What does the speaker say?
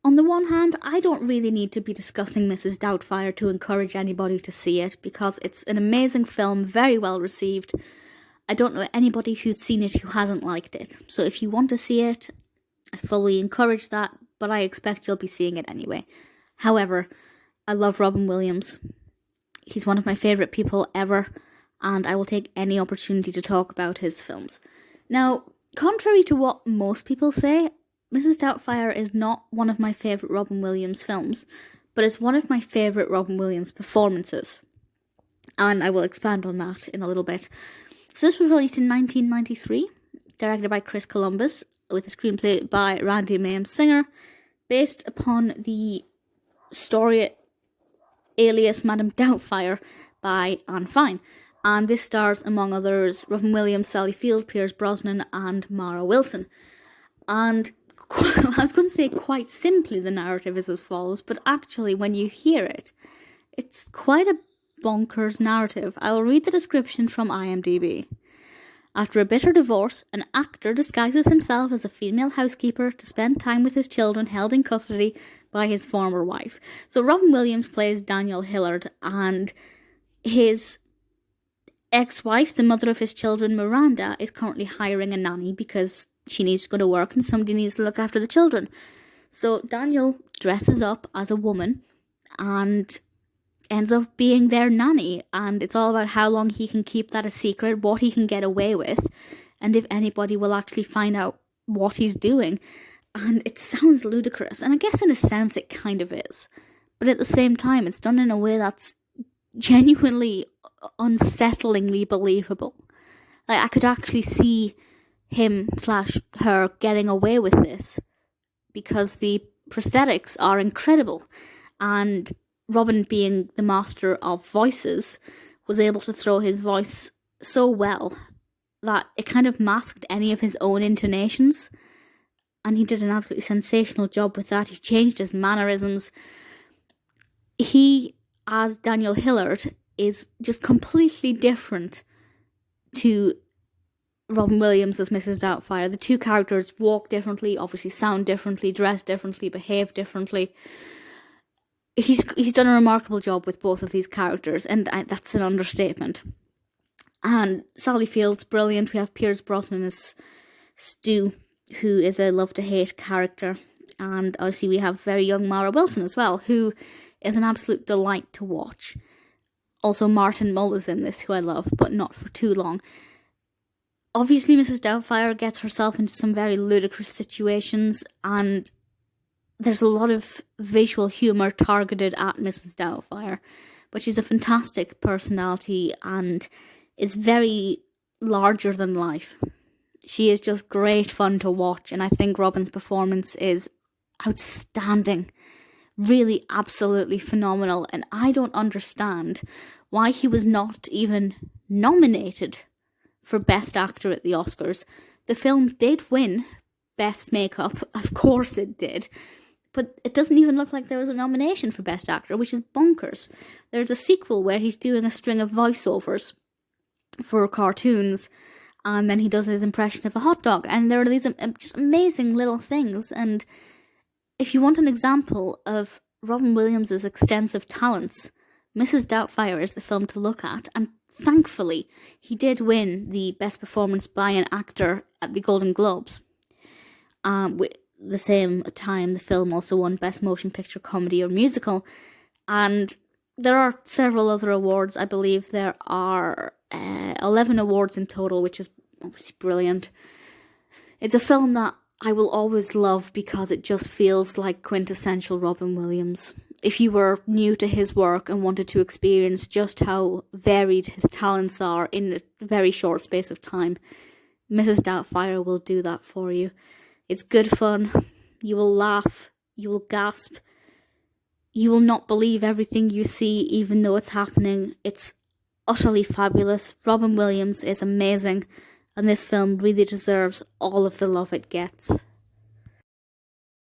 On the one hand, I don't really need to be discussing Mrs. Doubtfire to encourage anybody to see it, because it's an amazing film, very well received. I don't know anybody who's seen it who hasn't liked it. So if you want to see it, I fully encourage that, but I expect you'll be seeing it anyway. However, I love Robin Williams. He's one of my favourite people ever, and I will take any opportunity to talk about his films. Now, contrary to what most people say, Mrs. Doubtfire is not one of my favourite Robin Williams films, but is one of my favourite Robin Williams performances. And I will expand on that in a little bit. So this was released in 1993, directed by Chris Columbus, with a screenplay by Randi Mayem Singer, based upon the story Alias, Madame Doubtfire by Anne Fine. And this stars, among others, Robin Williams, Sally Field, Pierce Brosnan, and Mara Wilson. And I was going to say quite simply the narrative is as follows, but actually when you hear it, it's quite a bonkers narrative. I will read the description from IMDb. After a bitter divorce, an actor disguises himself as a female housekeeper to spend time with his children held in custody by his former wife. So Robin Williams plays Daniel Hillard, and his ex-wife, the mother of his children, Miranda, is currently hiring a nanny because she needs to go to work and somebody needs to look after the children. So Daniel dresses up as a woman and ends up being their nanny, and it's all about how long he can keep that a secret, what he can get away with, and if anybody will actually find out what he's doing. And it sounds ludicrous, and I guess in a sense it kind of is, but at the same time it's done in a way that's genuinely unsettlingly believable. Like, I could actually see him/her getting away with this because the prosthetics are incredible, and Robin, being the master of voices, was able to throw his voice so well that it kind of masked any of his own intonations, and he did an absolutely sensational job with that. He changed his mannerisms. He, as Daniel Hillard, is just completely different to Robin Williams as Mrs. Doubtfire. The two characters walk differently, obviously sound differently, dress differently, behave differently. He's done a remarkable job with both of these characters, and that's an understatement. And Sally Field's brilliant. We have Pierce Brosnan as Stu, who is a love-to-hate character. And obviously we have very young Mara Wilson as well, who is an absolute delight to watch. Also Martin Mull is in this, who I love, but not for too long. Obviously Mrs. Doubtfire gets herself into some very ludicrous situations, and there's a lot of visual humour targeted at Mrs. Doubtfire, but she's a fantastic personality and is very larger than life. She is just great fun to watch, and I think Robin's performance is outstanding. Really absolutely phenomenal, and I don't understand why he was not even nominated for Best Actor at the Oscars. The film did win Best Makeup, of course it did, but it doesn't even look like there was a nomination for Best Actor, which is bonkers. There's a sequel where he's doing a string of voiceovers for cartoons, and then he does his impression of a hot dog, and there are these just amazing little things. And if you want an example of Robin Williams' extensive talents, Mrs. Doubtfire is the film to look at, and thankfully he did win the Best Performance by an Actor at the Golden Globes. With the same time, the film also won Best Motion Picture Comedy or Musical, and there are several other awards. I believe there are 11 awards in total, which is obviously brilliant. It's a film that I will always love because it just feels like quintessential Robin Williams. If you were new to his work and wanted to experience just how varied his talents are in a very short space of time, Mrs. Doubtfire will do that for you. It's good fun. You will laugh. You will gasp. You will not believe everything you see, even though it's happening. It's utterly fabulous. Robin Williams is amazing, and this film really deserves all of the love it gets.